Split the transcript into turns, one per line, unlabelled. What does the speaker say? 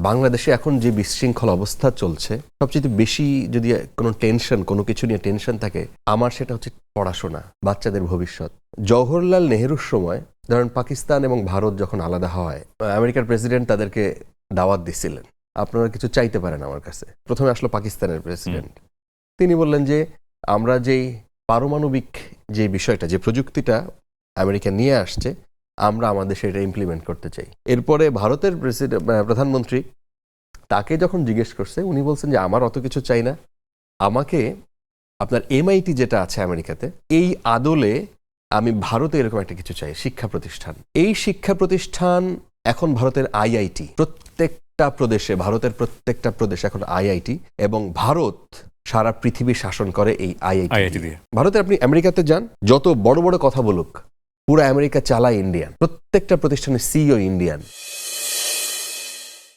বাংলাদেশে এখন যে বিশৃঙ্খল অবস্থা চলছে, সবচেয়ে বেশি যদি কোনো টেনশন, কোনো কিছু নিয়ে টেনশন থাকে, আমার সেটা হচ্ছে পড়াশোনা, বাচ্চাদের ভবিষ্যৎ। জওহরলাল নেহরুর সময় ধরেন পাকিস্তান এবং ভারত যখন আলাদা হয়, আমেরিকার প্রেসিডেন্ট তাদেরকে দাওয়াত দিছিলেন, আপনারা কিছু চাইতে পারেন আমার কাছে। প্রথমে আসলো পাকিস্তানের প্রেসিডেন্ট, তিনি বললেন যে আমরা যেই পারমাণবিক যে বিষয়টা, যে প্রযুক্তিটা আমেরিকা নিয়ে আসছে, আমরা আমাদের সেটা ইমপ্লিমেন্ট করতে চাই। এরপরে ভারতের প্রধানমন্ত্রী তাকে যখন জিজ্ঞেস করছে, উনি বলছেন যে আমার অত কিছু চাই না, আমাকে আপনার MIT যেটা আছে আমেরিকাতে, এই আদলে আমি ভারতে এরকম একটা কিছু চাই, শিক্ষা প্রতিষ্ঠান। এই শিক্ষা প্রতিষ্ঠান এখন ভারতের IIT, প্রত্যেকটা প্রদেশে, ভারতের প্রত্যেকটা প্রদেশে এখন IIT, এবং ভারত সারা পৃথিবী শাসন করে এই IIT দিয়ে। ভারতে আপনি আমেরিকাতে যান, যত বড় বড় কথা বলুক, পুরো আমেরিকা চালায় ইন্ডিয়ান, প্রত্যেকটা প্রতিষ্ঠানের CEO ইন্ডিয়ান।